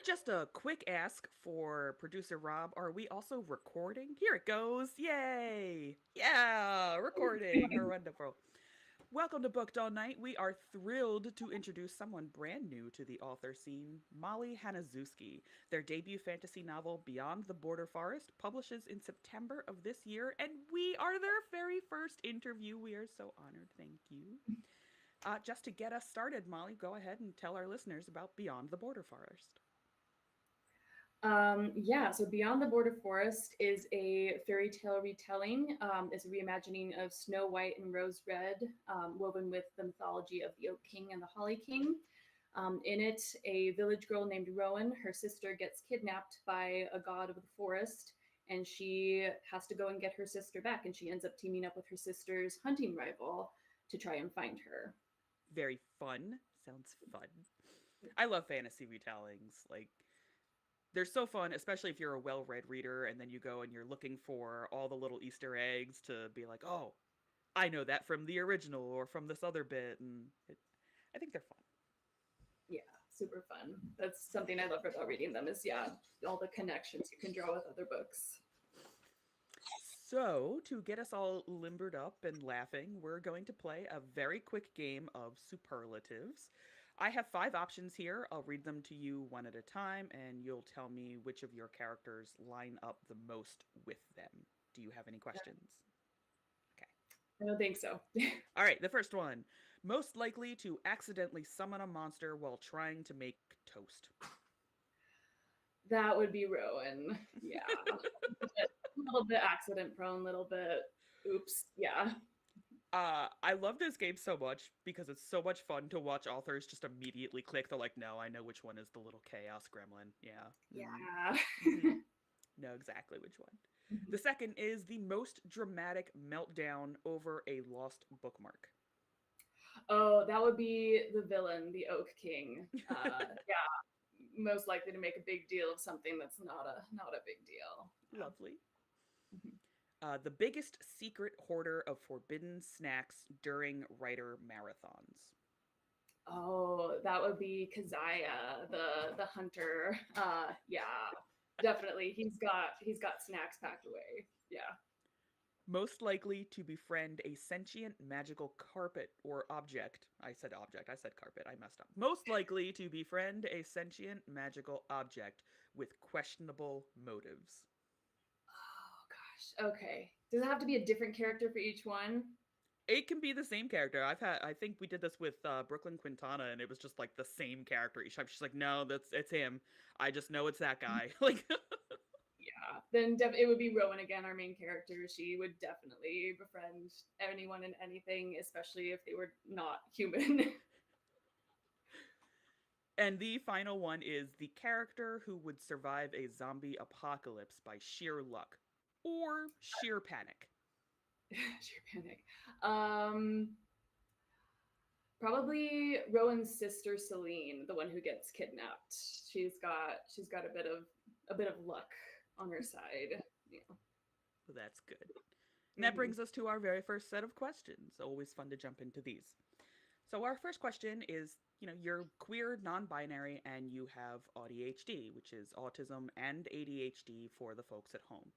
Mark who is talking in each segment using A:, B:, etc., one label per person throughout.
A: Just a quick ask for producer Rob. Are we also recording? Here it goes. Yay! Yeah, recording. Wonderful. Welcome to Booked All Night. We are thrilled to introduce someone brand new to the author scene, Molly Haniszewski. Their debut fantasy novel, Beyond the Border Forest, publishes in September of this year, and we are their very first interview. We are so honored. Thank you. Just to get us started, Molly, go ahead and tell our listeners about Beyond the Border Forest.
B: So Beyond the Border Forest is a fairy tale retelling. It's a reimagining of Snow White and Rose Red, woven with the mythology of the Oak King and the Holly King. In it, a village girl named Rowan, her sister, gets kidnapped by a god of the forest, and she has to go and get her sister back, and she ends up teaming up with her sister's hunting rival to try and find her.
A: Very fun. Sounds fun. I love fantasy retellings. Like, they're so fun, especially if you're a well-read reader and then you go and you're looking for all the little Easter eggs to be like, oh, I know that from the original or from this other bit, and I think they're fun.
B: Yeah, super fun. That's something I love about reading them is, all the connections you can draw with other books.
A: So, to get us all limbered up and laughing, we're going to play a very quick game of superlatives. I have 5 options here. I'll read them to you one at a time, and you'll tell me which of your characters line up the most with them. Do you have any questions? Okay.
B: I don't think so.
A: All right, the first one. Most likely to accidentally summon a monster while trying to make toast.
B: That would be Rowan. Yeah. A little bit accident prone, little bit oops. Yeah.
A: I love this game so much because it's so much fun to watch authors just immediately click. They're like, no, I know which one is the little chaos gremlin. Yeah.
B: Yeah.
A: Mm-hmm. Know exactly which one.
B: Mhm.
A: The second is the most dramatic meltdown over a lost bookmark.
B: Oh, that would be the villain, the Oak King. Yeah, most likely to make a big deal of something that's not a big deal. Yeah.
A: Lovely.
B: Mhm.
A: The biggest secret hoarder of forbidden snacks during writer marathons.
B: Oh, that would be Keziah, the hunter. Yeah, definitely. He's got snacks packed away. Yeah.
A: Most likely to befriend a sentient magical carpet or object. I said carpet, I messed up. Most likely to befriend a sentient magical object with questionable motives.
B: Oh gosh. Okay. Does it have to be a different character for each one?
A: It can be the same character. I think we did this with Brooklyn Quintana, and it was just like the same character each time. She's like, no, it's him. I just know it's that guy. Like,
B: Yeah. Then it would be Rowan again, our main character. She would definitely befriend anyone and anything, especially if they were not human.
A: and the final one is the character who would survive a zombie apocalypse by sheer luck or sheer panic.
B: Sheer panic. Um, Probably Rowan's sister Celine, the one who gets kidnapped. She's got a bit of luck on her side. Yeah.
A: So that's good. And that
B: Mhm.
A: brings us to our very first set of questions. Always fun to jump into these. So our first question is, you're queer, non-binary, and you have ADHD, which is autism and ADHD for the folks at home.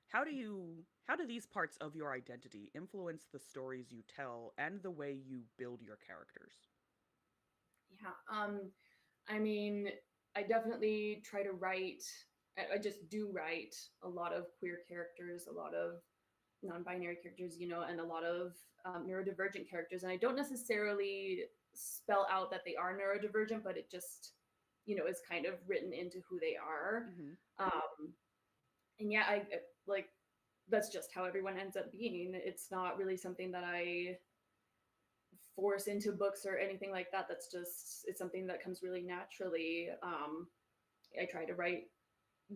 A: How do these parts of your identity influence the stories you tell and the way you build your characters?
B: Yeah. I mean, I definitely try to write. I just do write a lot of queer characters, a lot of non-binary characters, and a lot of neurodivergent characters. And I don't necessarily spell out that they are neurodivergent, but it just, is kind of written into who they are.
A: Hmm.
B: Um, and yeah, I like that's just how everyone ends up being. It's not really something that I force into books or anything like that. It's something that comes really naturally. I try to write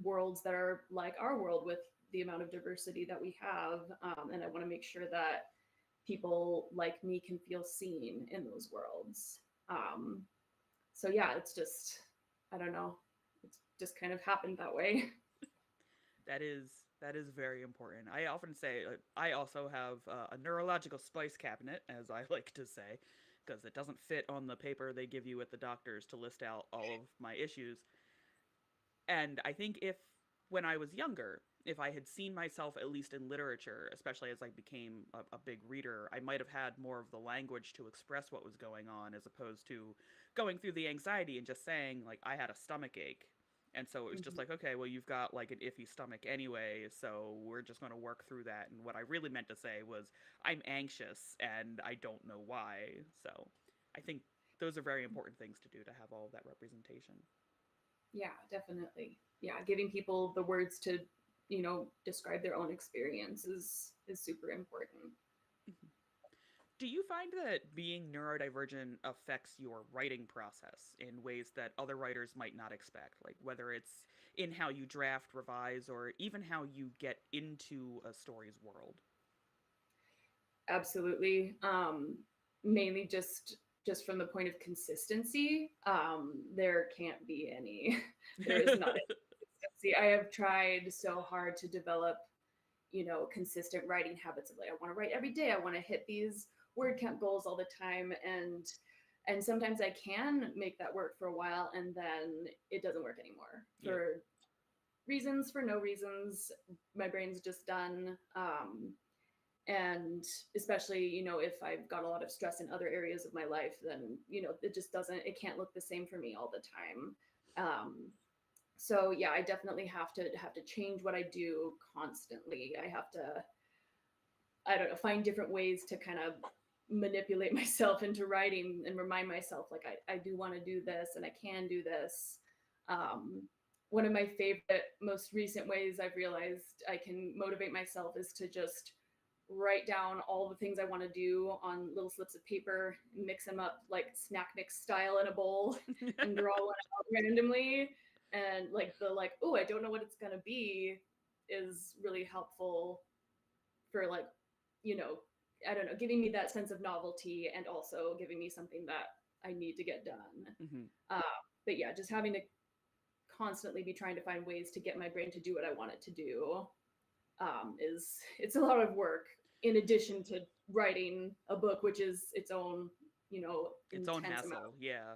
B: worlds that are like our world with the amount of diversity that we have, and I want to make sure that people like me can feel seen in those worlds. So yeah, it's just, I don't know, it's just kind of happened that way.
A: That is very important. I often say I also have a neurological spice cabinet, as I like to say, because it doesn't fit on the paper they give you at the doctors to list out all of my issues. And I think if, when I was younger, if I had seen myself at least in literature, especially as I became a big reader, I might have had more of the language to express what was going on, as opposed to going through the anxiety and just saying, like, I had a stomach ache. And so it was just
B: Mhm.
A: like, okay, well, you've got like an iffy stomach anyway, so we're just going to work through that. And what I really meant to say was, I'm anxious and I don't know why. So I think those are very important things to do, to have all of that representation.
B: Yeah, definitely. Yeah, giving people the words to, describe their own experience is super important.
A: Mhm. Do you find that being neurodivergent affects your writing process in ways that other writers might not expect? Like whether it's in how you draft, revise, or even how you get into a story's world?
B: Absolutely. Mainly just from the point of consistency, there can't be any. There is not any consistency. I have tried so hard to develop, consistent writing habits of like I want to write every day. I want to hit these word count goals all the time, and sometimes I can make that work for a while, and then it doesn't work anymore
A: Yep.
B: for reasons, for no reasons. My brain's just done. And especially if I've got a lot of stress in other areas of my life, then it just doesn't, it can't look the same for me all the time. So yeah, I definitely have to change what I do constantly. I have to, I don't know, find different ways to kind of manipulate myself into writing and remind myself like I do want to do this and I can do this. um, One of my favorite most recent ways I've realized I can motivate myself is to just write down all the things I want to do on little slips of paper, mix them up like snack mix style in a bowl, and draw one out randomly. And like the like, oh, I don't know what it's gonna be, is really helpful for like, you know, I don't know, giving me that sense of novelty and also giving me something that I need to get done.
A: Hmm.
B: Uh, but yeah, just having to constantly be trying to find ways to get my brain to do what I want it to do, is it's a lot of work in addition to writing a book, which is its own,
A: Its own
B: intense amount.
A: hassle. Yeah.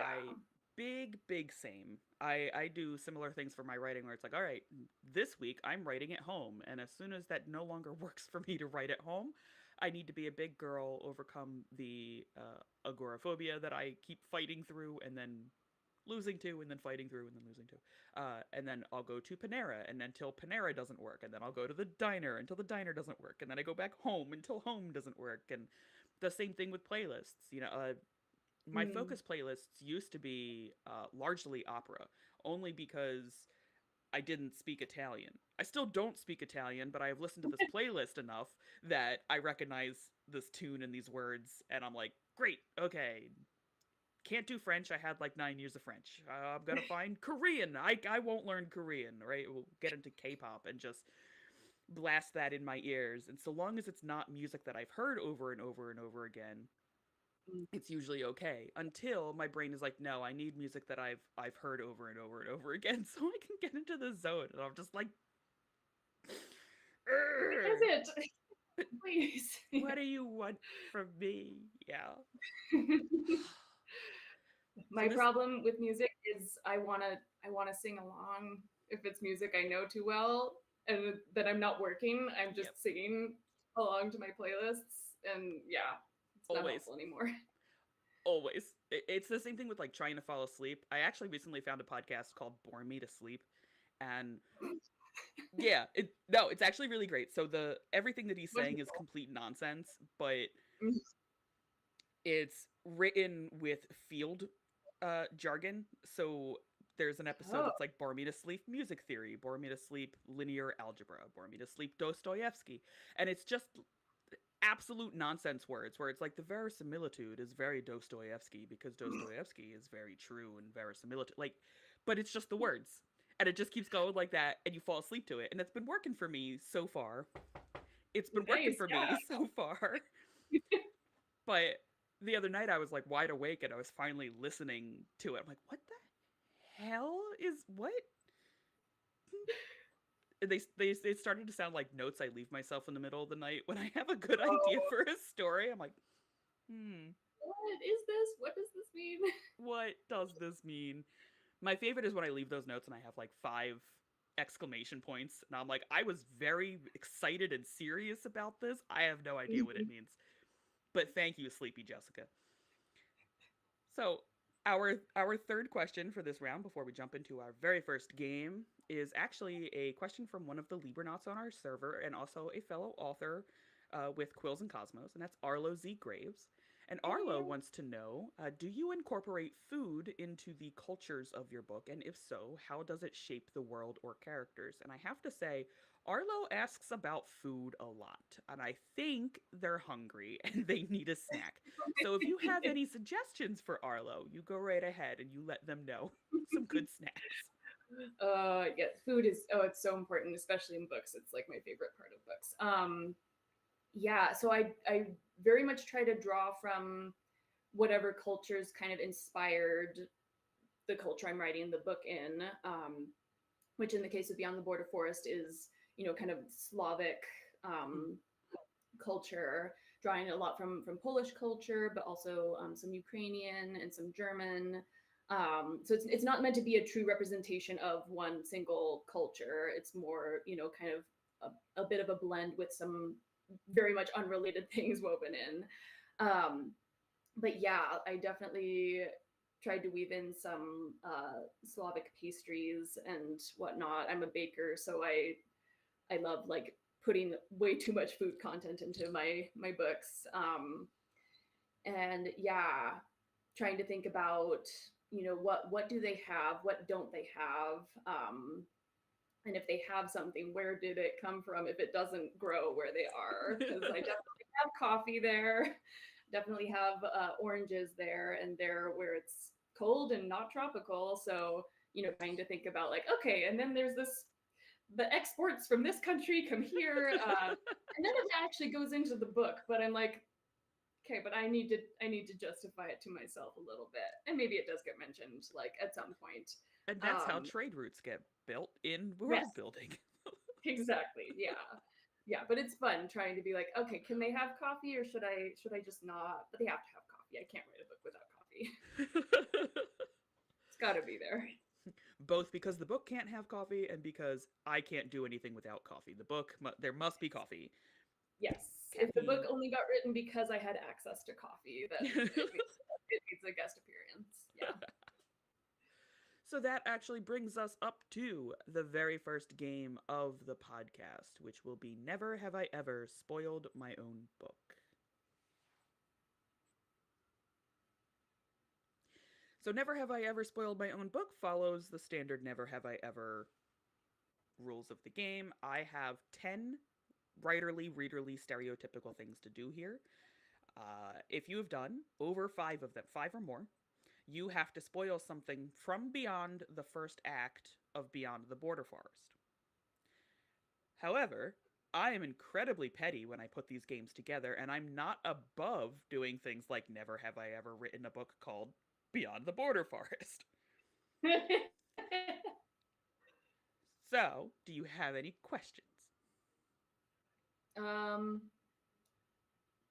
A: I
B: Yeah.
A: big same. I do similar things for my writing where it's like, all right, this week I'm writing at home, and as soon as that no longer works for me to write at home, I need to be a big girl, overcome the agoraphobia that I keep fighting through, and then losing to, and then fighting through, and then losing to. And then I'll go to Panera, and until Panera doesn't work, and then I'll go to the diner until the diner doesn't work, and then I go back home until home doesn't work, and the same thing with playlists. My
B: Mm.
A: focus playlists used to be largely opera, only because I didn't speak Italian. I still don't speak Italian, but I have listened to this playlist enough that I recognize this tune and these words, and I'm like, great, okay. Can't do French. I had like 9 years of French. I'm gonna find Korean. I won't learn Korean, right? We'll get into K-pop and just blast that in my ears. And so long as it's not music that I've heard over and over and over again,
B: Mm.
A: it's usually okay, until my brain is like, no, I need music that I've heard over and over and over again so I can get into the zone. And I'm just like,
B: What is it? Please.
A: what do you want from me? Yeah. So
B: My
A: this,
B: problem with music is I wanna sing along if it's music I know too well, and that I'm not working. I'm
A: yep,
B: just singing along to my playlists, and yeah, it's not
A: always,
B: helpful anymore.
A: always. It's the same thing with like trying to fall asleep. I actually recently found a podcast called Bore Me to Sleep, and yeah, no, it's actually really great. So the everything that he's saying is
B: Wonderful.
A: complete nonsense, but
B: Mhm.
A: it's written with field jargon. So there's an episode
B: Oh,
A: that's like bore me to sleep music theory, bore me to sleep linear algebra, bore me to sleep Dostoevsky. And it's just absolute nonsense words where it's like the verisimilitude is very Dostoevsky because Dostoevsky is very true and verisimilitude. Like, but it's just the words. And it just keeps going like that, and you fall asleep to it. And it's been working for me so far. It's been working
B: nice.
A: for
B: Yeah.
A: me so far. But the other night I was like wide awake and I was finally listening to it. I'm like, what the hell is what? They started to sound like notes I leave myself in the middle of the night when I have a good idea
B: Oh,
A: for a story. I'm like, hmm,
B: what is this? What does this mean?
A: what does this mean? My favorite is when I leave those notes and I have like 5 exclamation points, and I'm like, I was very excited and serious about this. I have no idea what it means. But thank you, Sleepy Jessica. So, our third question for this round before we jump into our very first game is actually a question from one of the Libranauts on our server and also a fellow author with Quills and Cosmos, and that's Arlo Z Graves. And Arlo wants to know, do you incorporate food into the cultures of your book? And if so, how does it shape the world or characters? And I have to say, Arlo asks about food a lot, and I think they're hungry and they need a snack. So if you have any suggestions for Arlo, you go right ahead and you let them know some good snacks.
B: Yeah, food is, it's so important, especially in books. It's like my favorite part of books. Yeah, so I very much try to draw from whatever cultures kind of inspired the culture I'm writing the book in, which in the case of Beyond the Border Forest is, kind of Slavic culture, drawing a lot from Polish culture, but also some Ukrainian and some German. So it's not meant to be a true representation of one single culture. It's more, kind of a bit of a blend with some very much unrelated things woven in. But yeah, I definitely tried to weave in some Slavic pastries and whatnot. I'm a baker, so I love like putting way too much food content into my books. And yeah, trying to think about, what do they have, what don't they have, and if they have something, where did it come from if it doesn't grow where they are? Because I definitely have coffee there, definitely have oranges there, and there where it's cold and not tropical. So, trying to think about like, okay, and then there's the exports from this country come here, and then it actually goes into the book. But I'm like, okay, but I need to justify it to myself a little bit, and maybe it does get mentioned like at some point.
A: And that's how trade routes get built in world
B: Yes.
A: building.
B: Exactly. Yeah, but it's fun trying to be like, okay, can they have coffee or should I just not? But they have to have coffee. I can't write a book without coffee. It's got to be there.
A: Both because the book can't have coffee and because I can't do anything without coffee. The book, there must be coffee.
B: Yes. If the book only got written because I had access to coffee, then it needs a guest appearance. Yeah.
A: So that actually brings us up to the very first game of the podcast, which will be Never Have I Ever Spoiled My Own Book. So Never Have I Ever Spoiled My Own Book follows the standard Never Have I Ever rules of the game. I have 10 writerly, readerly, stereotypical things to do here. If you have done over 5 of them, 5 or more, you have to spoil something from beyond the first act of Beyond the Border Forest. However, I am incredibly petty when I put these games together, and I'm not above doing things like never have I ever written a book called Beyond the Border Forest. So, do you have any questions?
B: No,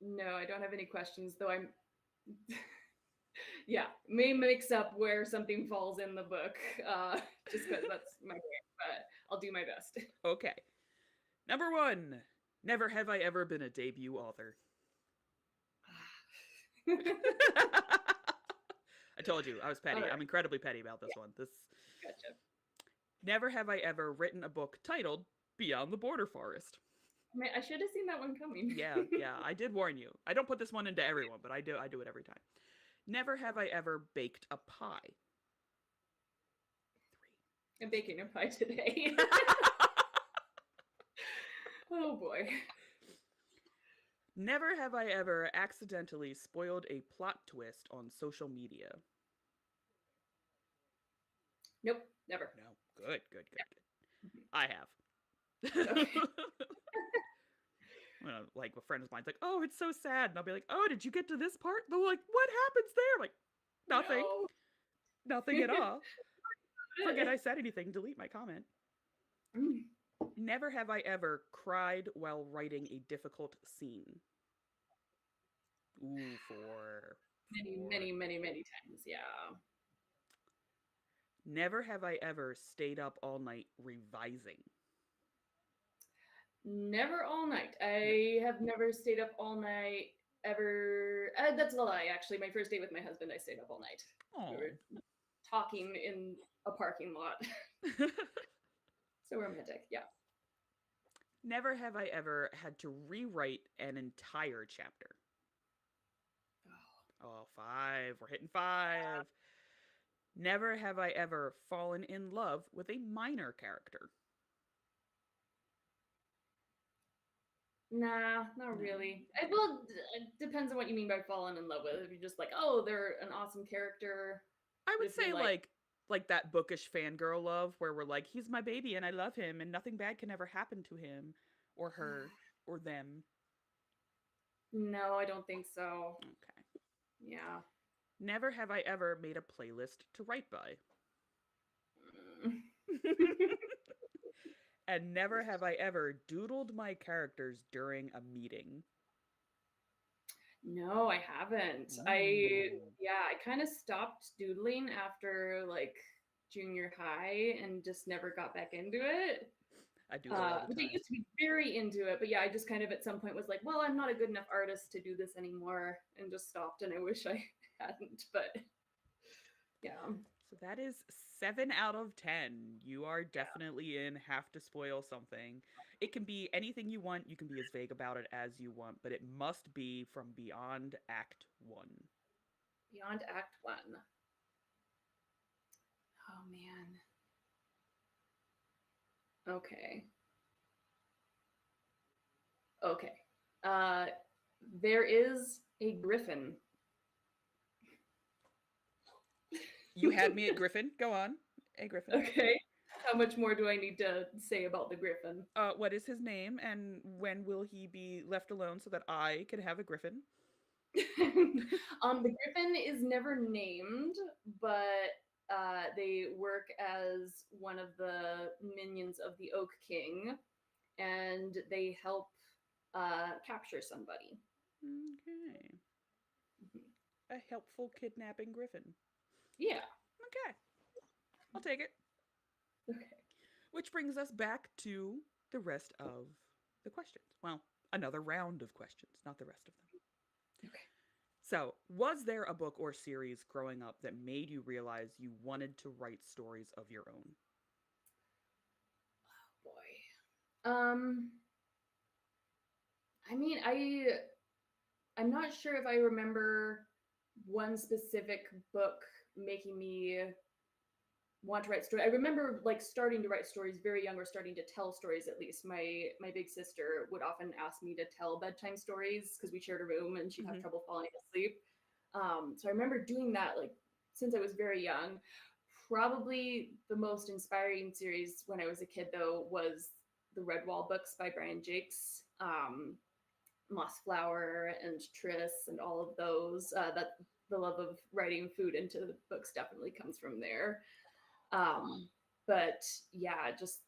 B: I don't have any questions, though I'm yeah, may mix up where something falls in the book, just because that's my game, but I'll do my best.
A: Okay. Number 1. Never have I ever been a debut author. I told you, I was petty. Right. I'm incredibly petty about this one.
B: Gotcha.
A: Never have I ever written a book titled Beyond the Border Forest.
B: I should have seen that one coming.
A: Yeah, I did warn you. I don't put this one into everyone, but I do it every time. Never have I ever baked a pie.
B: 3. I'm baking a pie today. Oh boy.
A: Never have I ever accidentally spoiled a plot twist on social media.
B: Nope, never.
A: No, good. I have. Okay. Like a friend of mine's like, oh, it's so sad. And I'll be like, oh, did you get to this part? They're like, what happens there? I'm like, nothing. No. Nothing at all. Forget I said anything. Delete my comment. Never have I ever cried while writing a difficult scene. Ooh, 4.
B: Many times, yeah.
A: Never have I ever stayed up all night revising.
B: Never all night.
A: No.
B: I have never stayed up all night ever. That's a lie, actually. My first date with my husband, I stayed up all night. We
A: Oh.
B: were talking in a parking lot. So romantic. Yeah.
A: Never have I ever had to rewrite an entire chapter.
B: Oh,
A: Oh, five. We're hitting five. Never have I ever fallen in love with a minor character.
B: nah, not
A: No.
B: really. Well, it depends on what you mean by falling in love with. If you're just like, oh, they're an awesome character.
A: I
B: But
A: would
B: if you're
A: say
B: like,
A: like that bookish fangirl love where we're like, he's my baby and I love him and nothing bad can ever happen to him or her or them.
B: no, I don't think so.
A: Okay.
B: Yeah.
A: Never have I ever made a playlist to write by.
B: Mm.
A: And never have I ever doodled my characters during a meeting.
B: No, I haven't.
A: Ooh.
B: Yeah, I kind of stopped doodling after like junior high and just never got back into it.
A: I doodle all the
B: Which I
A: time.
B: used to be very into it, but yeah, I just kind of at some point was like, well, I'm not a good enough artist to do this anymore, and just stopped. And I wish I hadn't, but yeah,
A: So that is 7 out of 10. You are definitely in have to spoil something. It can be anything you want. You can be as vague about it as you want, but it must be from beyond Act 1.
B: beyond Act One. Oh man. Okay. Okay. Uh, there is a griffin.
A: You had me at Griffin. Go on. A Griffin.
B: Okay. How much more do I need to say about the griffin?
A: What is his name and when will he be left alone so that I can have a Griffin?
B: The griffin is never named, but they work as one of the minions of the Oak King, and they help capture somebody.
A: Okay.
B: Mhm.
A: A helpful kidnapping Griffin.
B: Yeah.
A: Okay. I'll take it.
B: Okay.
A: Which brings us back to the rest of the questions. Well, another round of questions, not the rest of them.
B: Okay.
A: So, was there a book or series growing up that made you realize you wanted to write stories of your own?
B: Boy. I mean, I'm not sure if I remember one specific book making me want to write stories. I remember like starting to write stories very young, or starting to tell stories at least. My big sister would often ask me to tell bedtime stories because we shared a room and she'd have
A: Mm-hmm.
B: trouble falling asleep. So I remember doing that like since I was very young. Probably the most inspiring series when I was a kid though was the Redwall books by Brian Jakes. Moss Flower and Tris and all of those. That the love of writing food into the books definitely comes from there. But yeah, just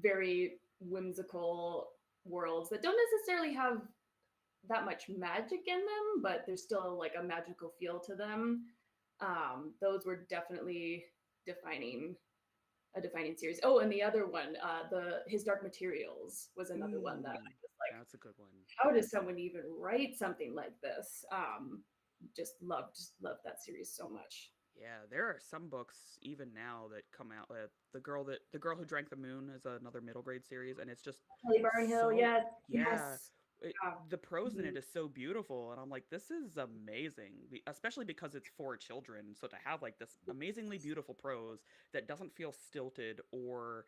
B: very whimsical worlds that don't necessarily have that much magic in them, but there's still like a magical feel to them. Those were definitely defining a defining series. Oh, and the other one, the His Dark Materials was another one that I was like,
A: That's a good one.
B: how does someone even write something like this? Just loved that series so much.
A: Yeah, there are some books even now that come out. The girl who drank the moon is another middle grade series, and it's just
B: Kelly Barnhill,
A: so
B: yeah,
A: yeah.
B: yes,
A: It,
B: yeah.
A: the prose in
B: Mhm.
A: it is so beautiful, and I'm like, this is amazing, especially because it's for children. So to have like this amazingly beautiful prose that doesn't feel stilted or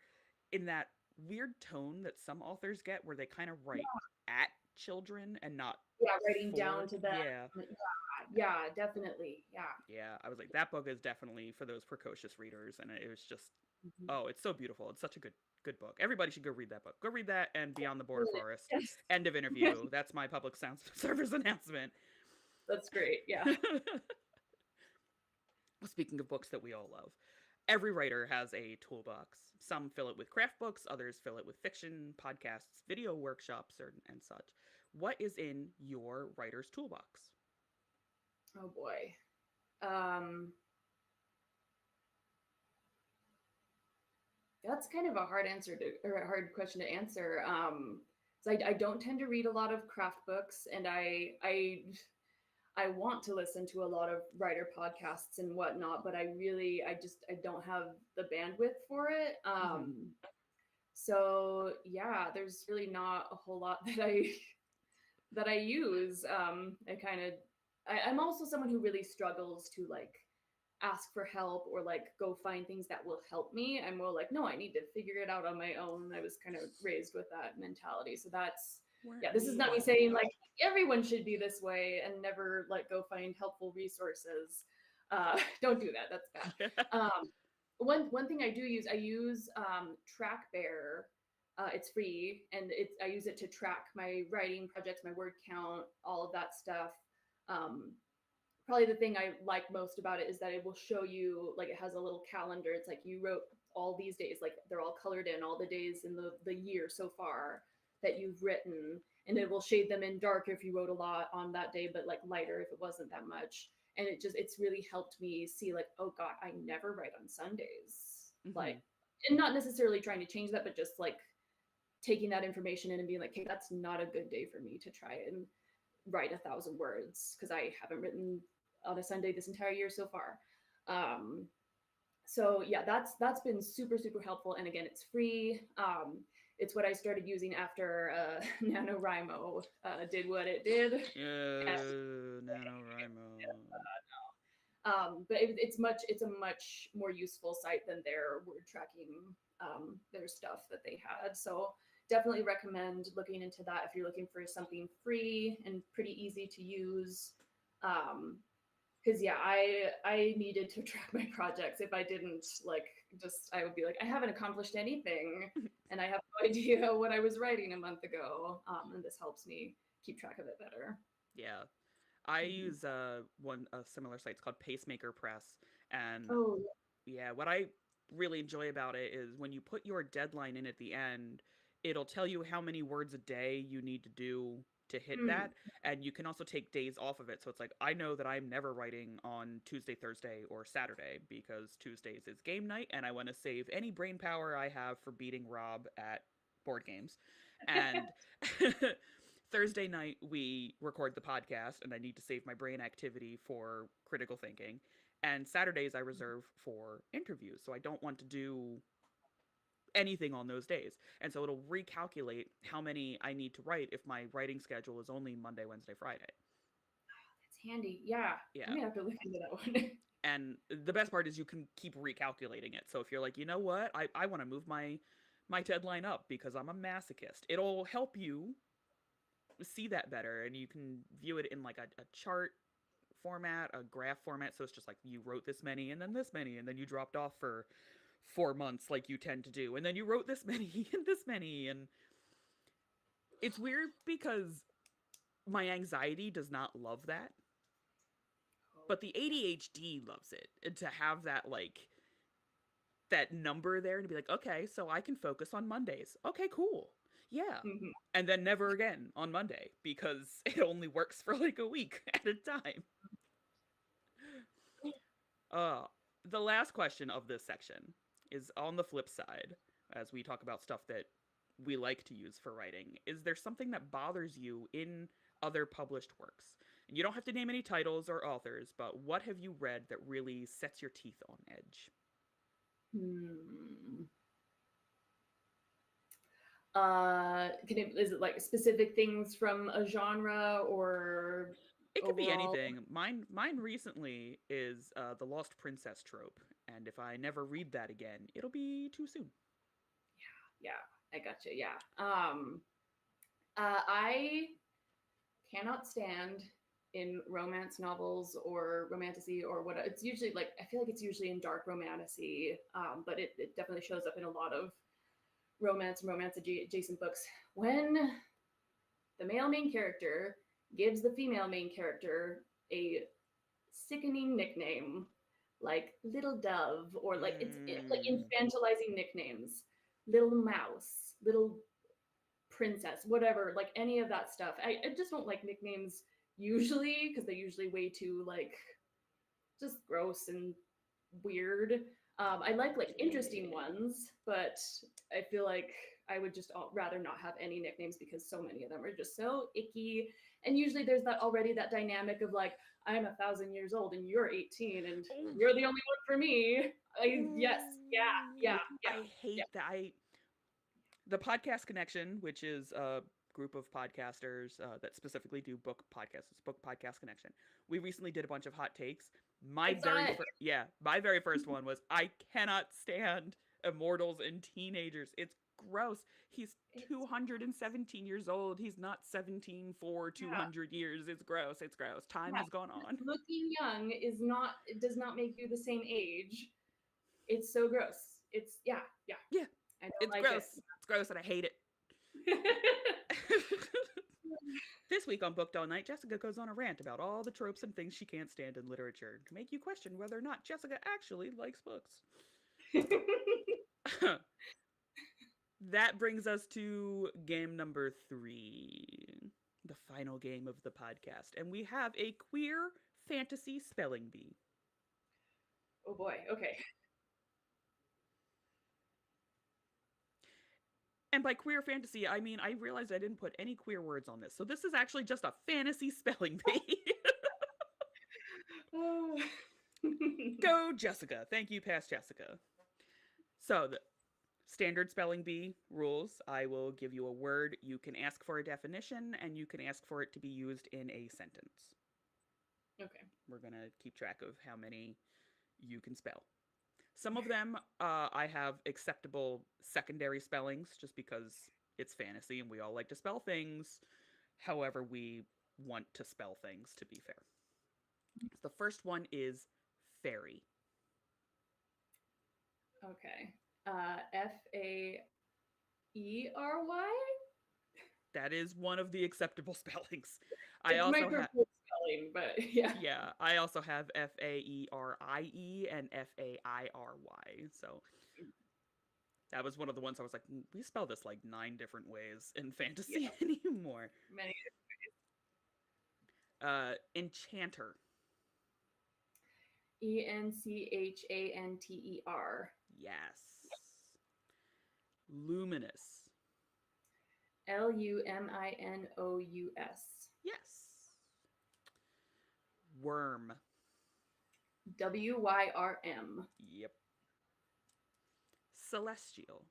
A: in that weird tone that some authors get, where they kind of write at children and not
B: Yeah, writing down
A: for.
B: to them.
A: Yeah,
B: Yeah, definitely. Yeah.
A: yeah. I was like, that book is definitely for those precocious readers, and it was just,
B: Mhm.
A: oh, it's so beautiful. It's such a good book. Everybody should go read that book. Go read that and Beyond the Border
B: Absolutely.
A: Forest.
B: Yes.
A: End of interview. That's my public sound service announcement.
B: That's great. Yeah.
A: Speaking of books that we all love, every writer has a toolbox. Some fill it with craft books, others fill it with fiction, podcasts, video workshops, and such. What is in your writer's toolbox?
B: Oh boy. Um That's kind of a hard answer to, or a hard question to answer. So I don't tend to read a lot of craft books, and I want to listen to a lot of writer podcasts and whatnot, but I don't have the bandwidth for it.
A: Hmm.
B: So yeah, there's really not a whole lot that I use. I'm also someone who really struggles to like ask for help or like go find things that will help me. I'm more like, no, I need to figure it out on my own. I was kind of raised with that mentality. So that's,
A: Weren't
B: yeah, this is not me
A: we?
B: saying like everyone should be this way and never like go find helpful resources. Don't do that. That's bad. One thing I use TrackBear. It's free, and I use it to track my writing projects, my word count, all of that stuff. Um, Probably the thing I like most about it is that it will show you, like, it has a little calendar. It's like you wrote all these days, like they're all colored in, all the days in the year so far that you've written, and it will shade them in darker if you wrote a lot on that day, but like lighter if it wasn't that much. And it's really helped me see like, oh god, I never write on Sundays. Like,
A: Hmm.
B: and not necessarily trying to change that, but just like taking that information in and being like, hey, that's not a good day for me to try and write 1,000 words because I haven't written on a Sunday this entire year so far. So yeah, that's been super super helpful. And again, it's free. It's what I started using after NaNoWriMo did what it did. And,
A: NaNoWriMo.
B: but it's a much more useful site than their word tracking, their stuff that they had. So definitely recommend looking into that if you're looking for something free and pretty easy to use. Because yeah, I needed to track my projects. If I didn't, like, just I would be like, I haven't accomplished anything, and I have no idea what I was writing a month ago. And this helps me keep track of it better.
A: Yeah. I
B: Mhm.
A: use one a similar site. It's called Pacemaker Press, and
B: Oh,
A: yeah, what I really enjoy about it is when you put your deadline in at the end, it'll tell you how many words a day you need to do to hit
B: mm,
A: that, and you can also take days off of it. So it's like I know that I'm never writing on Tuesday, Thursday, or Saturday because Tuesdays is game night, and I want to save any brain power I have for beating Rob at board games. And Thursday night we record the podcast, and I need to save my brain activity for critical thinking. And Saturdays I reserve for interviews, so I don't want to do anything on those days. And so it'll recalculate how many I need to write if my writing schedule is only Monday, Wednesday, Friday.
B: it's handy. Yeah, I
A: Yeah.
B: may have to look into that one.
A: And the best part is you can keep recalculating it. So if you're like, you know what, I want to move my deadline up because I'm a masochist, it'll help you see that better, and you can view it in like a chart format, a graph format. So it's just like you wrote this many and then this many, and then you dropped off for 4 months like you tend to do, and then you wrote this many and this many. And it's weird because my anxiety does not love that, but the ADHD loves it. And to have that, like, that number there and to be like, okay, so I can focus on Mondays. Okay, cool. Yeah.
B: Mhm.
A: And then never again on Monday because it only works for like a week at a time. Uh, the last question of this section is on the flip side, as we talk about stuff that we like to use for writing. Is there something that bothers you in other published works? And you don't have to name any titles or authors, but what have you read that really sets your teeth on edge?
B: Hmm. Is it like specific things from a genre or
A: It could be
B: overall?
A: anything. Mine recently is the Lost Princess trope, and if I never read that again, it'll be too soon.
B: Yeah, I gotcha. Yeah. I cannot stand in romance novels or romantasy or what it's usually like. I feel like it's usually in dark romantasy, but it definitely shows up in a lot of romance adjacent books when the male main character gives the female main character a sickening nickname like Little Dove, or like like
A: Mm,
B: infantilizing nicknames, Little Mouse, Little Princess, whatever, like any of that stuff. I just don't like nicknames usually because they're usually way too like just gross and weird. I like interesting ones, but I feel like I would just rather not have any nicknames because so many of them are just so icky. And usually there's that already that dynamic of like, I'm 1,000 years old and you're 18 and
A: Oh,
B: you're the only one for me. Yes, yeah,
A: I
B: yeah.
A: hate that. The Podcast Connection, which is a group of podcasters that specifically do book podcasts. It's Book Podcast Connection. We recently did a bunch of hot takes.
B: I saw it.
A: My very first one was I cannot stand immortals and teenagers. It's gross. He's
B: It's
A: 217 years old. He's not 17 for
B: yeah,
A: 200 years. It's gross. It's gross. Time
B: yeah.
A: has gone on.
B: Looking young is not it does not make you the same age. It's so gross. It's yeah.
A: Yeah,
B: I don't
A: it's
B: like
A: gross. It's gross and I hate it.
B: it.
A: This week on Booked All Night, Jessica goes on a rant about all the tropes and things she can't stand in literature to make you question whether or not Jessica actually likes books. That brings us to game number 3, the final game of the podcast. And we have a queer fantasy spelling bee.
B: Oh boy. Okay.
A: And by queer fantasy, I mean, I realized I didn't put any queer words on this. So this is actually just a fantasy spelling bee.
B: Oh.
A: Go, Jessica. Thank you, past Jessica. So the standard spelling bee rules. I will give you a word. You can ask for a definition, and you can ask for it to be used in a sentence.
B: Okay.
A: We're going to keep track of how many you can spell. Some of them I have acceptable secondary spellings just because it's fantasy and we all like to spell things however we want to spell things, to be fair. So the first one is fairy.
B: Okay. Faery?
A: That is one of the acceptable spellings. I
B: It's
A: also
B: my preferred
A: have
B: spelling, but yeah.
A: yeah, I also have Faerie and Fairy. So that was one of the ones I was like, we spell this like 9 different ways in fantasy anymore.
B: Many.
A: Enchanter.
B: Enchanter.
A: Yes. Luminous.
B: Luminous.
A: Yes. Worm.
B: Wyrm.
A: Yep. Celestial.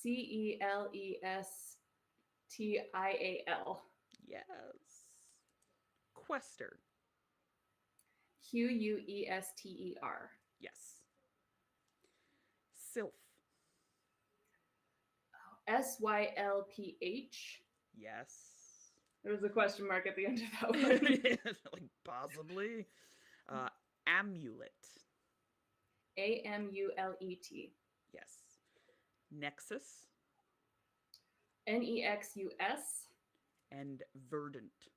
B: Celestial.
A: Yes. Quester.
B: Quester.
A: Yes. Sylph.
B: Sylph.
A: Yes.
B: There was a question mark at the end of that one.
A: Like possibly. Amulet.
B: Amulet.
A: Yes. Nexus.
B: Nexus.
A: And verdant.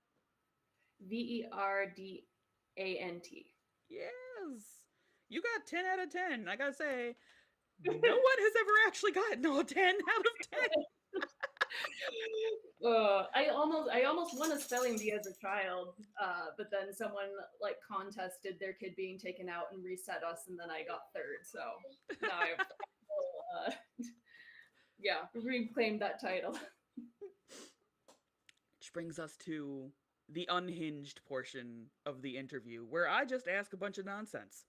B: Verdant.
A: Yes. You got 10 out of 10. I gotta say, no one has ever actually gotten all 10 out of 10.
B: I almost won a spelling bee as a child, but then someone like contested their kid being taken out and reset us, and then I got third. So now I've reclaimed that title.
A: Which brings us to the unhinged portion of the interview, where I just ask a bunch of nonsense.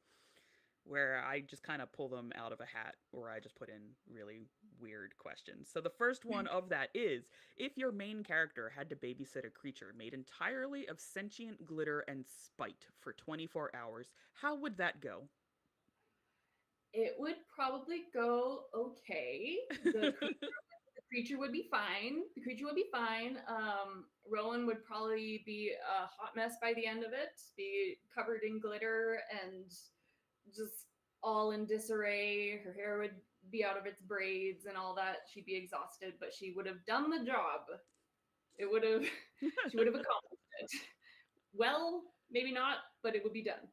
A: Where I just kind of pull them out of a hat, or I just put in really weird questions. So the first one of that is, if your main character had to babysit a creature made entirely of sentient glitter and spite for 24 hours, how would that go?
B: It would probably go okay. The creature would be fine. Rowan would probably be a hot mess by the end of it, be covered in glitter and just all in disarray. Her hair would be out of its braids and all that. She'd be exhausted, but she would have done the job. She would have accomplished it. Well, maybe not, but it would be done.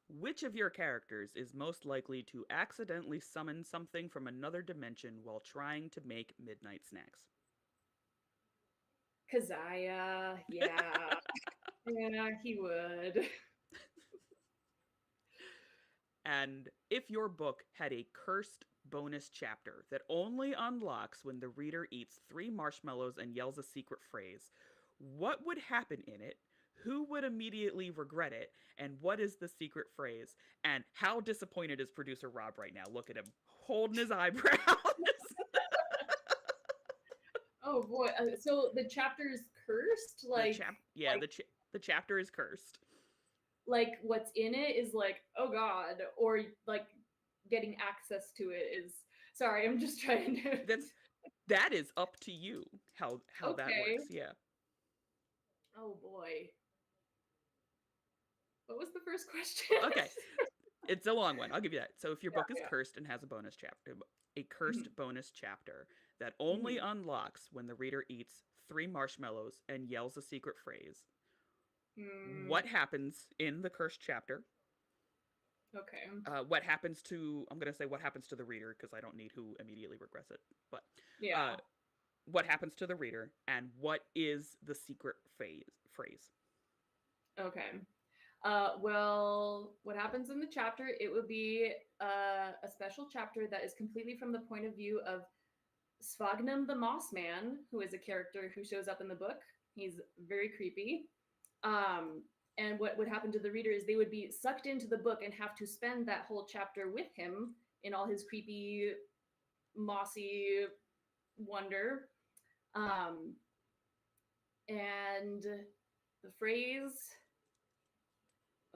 A: Which of your characters is most likely to accidentally summon something from another dimension while trying to make midnight snacks?
B: Keziah, yeah. Yeah, he would.
A: And if your book had a cursed bonus chapter that only unlocks when the reader eats 3 marshmallows and yells a secret phrase, what would happen in it? Who would immediately regret it? And what is the secret phrase? And how disappointed is producer Rob right now? Look at him holding his eyebrows.
B: Oh boy. So the chapter is cursed?
A: The chapter is cursed.
B: Like what's in it is like, oh god, or like getting access to it is, sorry, I'm just trying to
A: that is up to you how that
B: Okay.
A: works. Yeah.
B: Oh boy. What was the first question?
A: Okay. It's a long one. I'll give you that. So if your book is
B: Yeah.
A: cursed and has a cursed bonus chapter that only unlocks when the reader eats 3 marshmallows and yells a secret phrase, what happens in the cursed chapter?
B: Okay.
A: What happens to, I'm going to say what happens to the reader because I don't need who immediately regrets it. But
B: Yeah.
A: what happens to the reader and what is the secret phrase?
B: Okay. Well, what happens in the chapter, it would be a special chapter that is completely from the point of view of Svagnum the Moss Man, who is a character who shows up in the book. He's very creepy. And what would happen to the reader is they would be sucked into the book and have to spend that whole chapter with him in all his creepy, mossy wonder. And the phrase,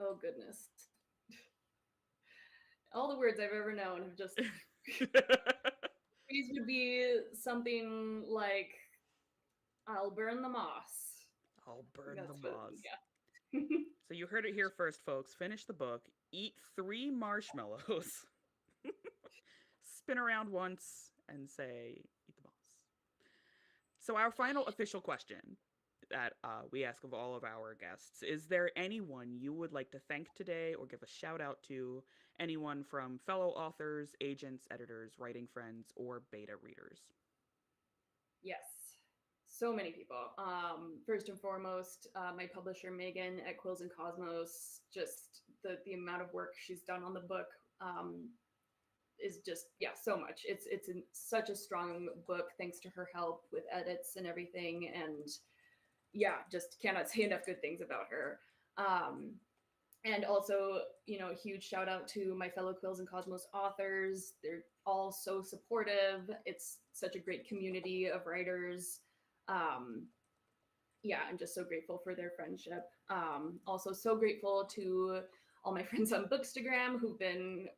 B: oh goodness. All the words I've ever known have just phrase would be something like, I'll burn the moss.
A: I'll burn
B: That's
A: the
B: what,
A: moss.
B: yeah.
A: So you heard it here first, folks. Finish the book, eat 3 marshmallows, spin around once, and say, eat the moss. So our final official question that we ask of all of our guests, is there anyone you would like to thank today or give a shout out to? Anyone from fellow authors, agents, editors, writing friends, or beta readers?
B: Yes, so many people. First and foremost, my publisher Megan at Quills and Cosmos. Just the amount of work she's done on the book is just, yeah, so much. It's such a strong book thanks to her help with edits and everything, and yeah, just cannot say enough good things about her. And also, a huge shout out to my fellow Quills and Cosmos authors. They're all so supportive. It's such a great community of writers. Yeah, I'm just so grateful for their friendship. Also so grateful to all my friends on Bookstagram who've been,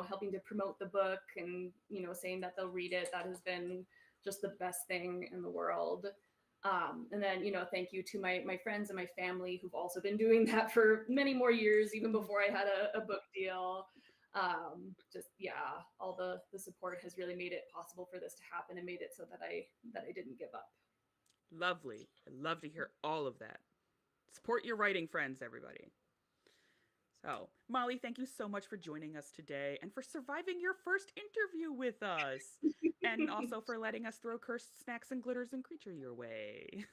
B: helping to promote the book and, saying that they'll read it. That has been just the best thing in the world. And then, thank you to my friends and my family who've also been doing that for many more years, even before I had a book deal. Just, yeah, all the support has really made it possible for this to happen and made it so that I didn't give up.
A: Lovely. I love to hear all of that. Support your writing friends, everybody. So, Molly, thank you so much for joining us today and for surviving your first interview with us. And also for letting us throw cursed snacks and glitters and creature your way.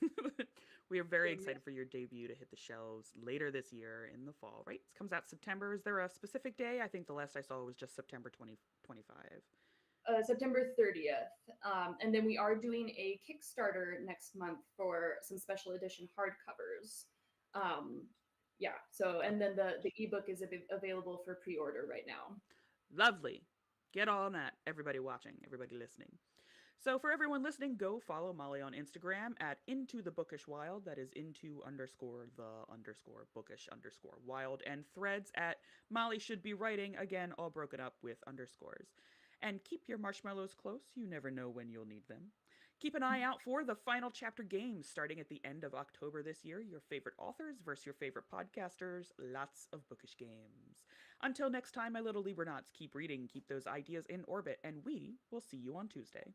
A: We are very excited for your debut to hit the shelves later this year in the fall, right? It comes out September. Is there a specific day? I think the last I saw was just September 2025.
B: September 30th. And then we are doing a Kickstarter next month for some special edition hardcovers. Yeah, so, and then the ebook is available for pre-order right now.
A: Lovely. Get on that, everybody watching, everybody listening. So for everyone listening, go follow Molly on Instagram at Into the Bookish Wild. That is into_the_bookish_wild. And Threads at Molly Should Be Writing. Again, all broken up with underscores. And keep your marshmallows close. You never know when you'll need them. Keep an eye out for the final chapter games starting at the end of October this year. Your favorite authors versus your favorite podcasters. Lots of bookish games. Until next time, my little Libranauts, keep reading, keep those ideas in orbit, and we will see you on Tuesday.